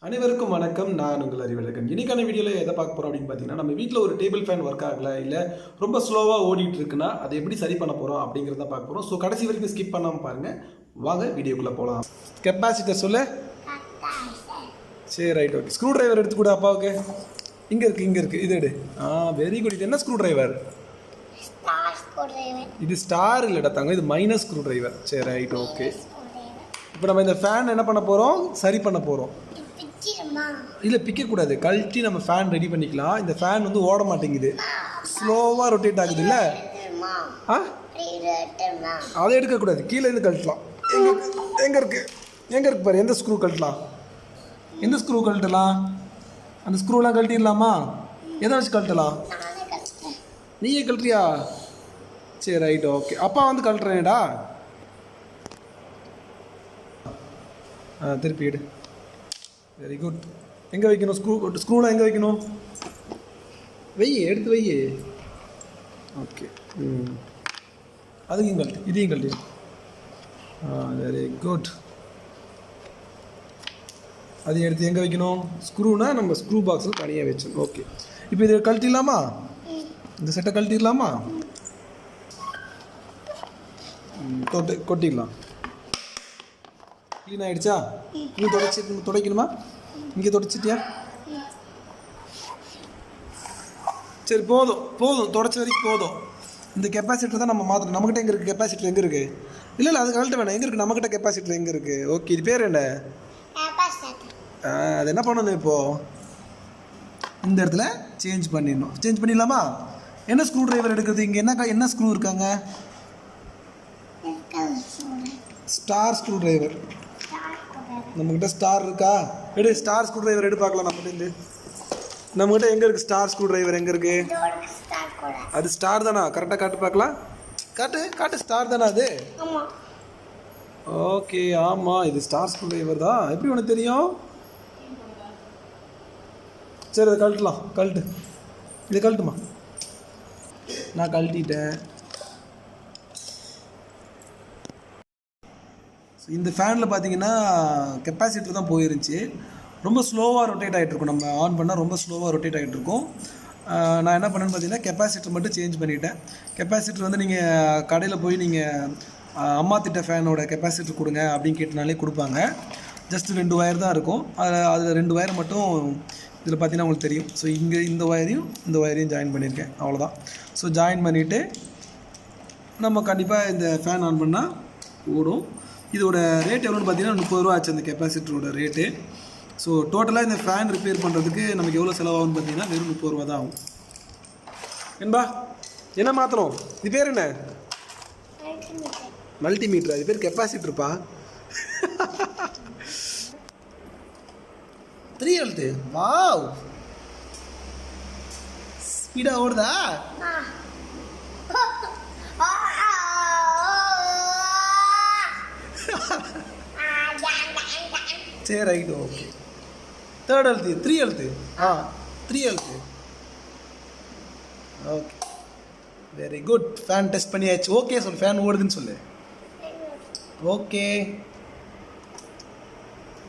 அனைவருக்கும் வணக்கம். நான் உங்கள் அறிவழகன். இன்னைக்கான வீடியோவில் எதை பார்க்க போகிறோம் அப்படின்னு பார்த்தீங்கன்னா, நம்ம வீட்டில் ஒரு டேபிள் ஃபேன் ஒர்க் ஆகலை, இல்லை ரொம்ப ஸ்லோவாக ஓடிட்டு இருக்குன்னா அதை எப்படி சரி பண்ண போகிறோம் அப்படிங்கிறத பார்க்க போகிறோம். ஸோ கடைசி வரைக்கும் ஸ்கிப் பண்ணாமல் பாருங்கள். வாங்க வீடியோக்குள்ளே போகலாம். கெப்பாசிட்டர் சொல்லு. சரி, ரைட், ஓகே. ஸ்க்ரூ டிரைவர் எடுத்து கூட அப்பாவுக்கு. இங்கே இருக்குது இது எடு. Very good. இது என்ன ஸ்க்ரூ டிரைவர்? இது ஸ்டார் இல்லைடா தாங்க, இது மைனஸ் ஸ்க்ரூ டிரைவர். சரி, ரைட், ஓகே. இப்போ நம்ம இந்த ஃபேன் என்ன பண்ண போகிறோம்? சரி பண்ண போகிறோம். இல்லை, பிக்கக்கூடாது, கழட்டி நம்ம ஃபேன் ரெடி பண்ணிக்கலாம். இந்த ஃபேன் வந்து ஓட மாட்டேங்குது, ஸ்லோவாக ரொட்டேட் ஆகுது இல்லை? அதை எடுக்கக்கூடாது, கீழே இருந்து கழட்டலாம். எங்கே இருக்கு பாரு. எந்த ஸ்க்ரூ கழட்டலாம்? எந்த ஸ்க்ரூ கழட்டலாம்? அந்த ஸ்க்ரூலாம் கழட்டிடலாமா? எதை வச்சு கழட்டலாம்? நீயே கழட்டுறியா? சரி, ரைட், ஓகே. அப்பா வந்து கழட்டுறேன்டா. திருப்பி எடு. Very good. எங்கே வைக்கணும் ஸ்க்ரூலாம் எங்கே வைக்கணும்? எடுத்து வை. ஓகே. அதுக்கும் கழட்டு, இதையும் கழட்டு. Very good. அது எடுத்து எங்கே வைக்கணும்? ஸ்க்ரூனா நம்ம ஸ்க்ரூ பாக்ஸில் தனியாக வச்சோம். ஓகே. இப்போ இதை கழட்டிடலாமா? இந்த செட்டை கழட்டிடலாமா? கொட்டிடலாம். க்ளீன் ஆகிடுச்சா? நீ துடைக்கணுமா? இங்கே துடைச்சிட்டியா? சரி, போதும் துடைச்ச வரைக்கும் போதும். இந்த கெப்பாசிட்டர் தான் நம்ம மாற்றணும். நம்மகிட்ட எங்கே இருக்குது கெப்பாசிட்டர்? எங்கே இருக்குது? இல்லை அது கழட்ட வேணாம். எங்கே இருக்குது நம்மகிட்ட கெப்பாசிட்டர்? எங்கே இருக்குது? ஓகே. இது பேர் என்ன? அது என்ன பண்ணணும்? இப்போது இந்த இடத்துல சேஞ்ச் பண்ணிடணும். சேஞ்ச் பண்ணிடலாமா? என்ன ஸ்க்ரூ டிரைவர் எடுக்கிறது? இங்கே என்ன ஸ்க்ரூ இருக்காங்க? Star screw driver. நம்மக்கிட்ட ஸ்டார் இருக்கா? எடு, ஸ்டார் ஸ்க்ரூ டிரைவர் எடு பார்க்கலாம். நம்மகிட்ட எங்கே இருக்குது ஸ்டார் ஸ்க்ரூ டிரைவர்? எங்கே இருக்குது? அது ஸ்டார் தானா? கரெக்டாக காட்டு பார்க்கலாம். காட்டு ஸ்டார் தானா அது? ஓகே, ஆமாம், இது ஸ்டார் ஸ்க்ரூ டிரைவர் தான். எப்படி உனக்கு தெரியும்? சரி, அதை கழட்டலாம். இதை கழட்டுமா? நான் கழட்டிட்டேன். இந்த ஃபேனில் பார்த்தீங்கன்னா கெப்பாசிட்டர் தான் போயிருந்துச்சு. ரொம்ப ஸ்லோவாக ரொட்டேட் ஆகிட்ருக்கும். நம்ம ஆன் பண்ணால் ரொம்ப ஸ்லோவாக ரொட்டேட் ஆகிட்ருக்கும். நான் என்ன பண்ணேன்னு பார்த்தீங்கன்னா கெப்பாசிட்டர் மட்டும் சேஞ்ச் பண்ணிவிட்டேன். கெப்பாசிட்டர் வந்து நீங்கள் கடையில் போய் நீங்கள் அம்மா திட்ட ஃபேனோட கெப்பாசிட்டர் கொடுங்க அப்படின்னு கேட்டனாலே கொடுப்பாங்க. ஜஸ்ட் 2 ஒயர் தான் இருக்கும். அதில் 2 ஒயர் மட்டும் இதில் பார்த்தீங்கன்னா உங்களுக்கு தெரியும். ஸோ இங்கே இந்த ஒயரையும் ஜாயின் பண்ணியிருக்கேன். அவ்வளோதான். ஸோ ஜாயின் பண்ணிவிட்டு நம்ம கண்டிப்பாக இந்த ஃபேன் ஆன் பண்ணால் ஓடும். இதோட ரேட் எவ்வளோன்னு பார்த்தீங்கன்னா 30 ரூபா ஆச்சு அந்த கெப்பாசிட்டரோட ரேட்டு. ஸோ டோட்டலாக இந்த ஃபேன் ரிப்பேர் பண்ணுறதுக்கு நமக்கு எவ்வளோ செலவாகும்னு பார்த்தீங்கன்னா வெறும் 30 ரூபா தான் ஆகும். என்பா என்ன மாத்திரம்? இது பேர் என்ன? மல்டிமீட்டர். அது பேர் கெப்பாசிட்டருப்பா. 3 எழுத்து. வாவ், ஸ்பீடாக ஓடுதா? சரி, ரைட், ஓகே. 3rd எழுத்து. 3 எழுத்து. 3 எழுத்து. Okay, very good. Fan test பண்ணியாச்சு. ஓகே சொல்லு. ஃபேன் ஓடுதுன்னு சொல்லு. ஓகே.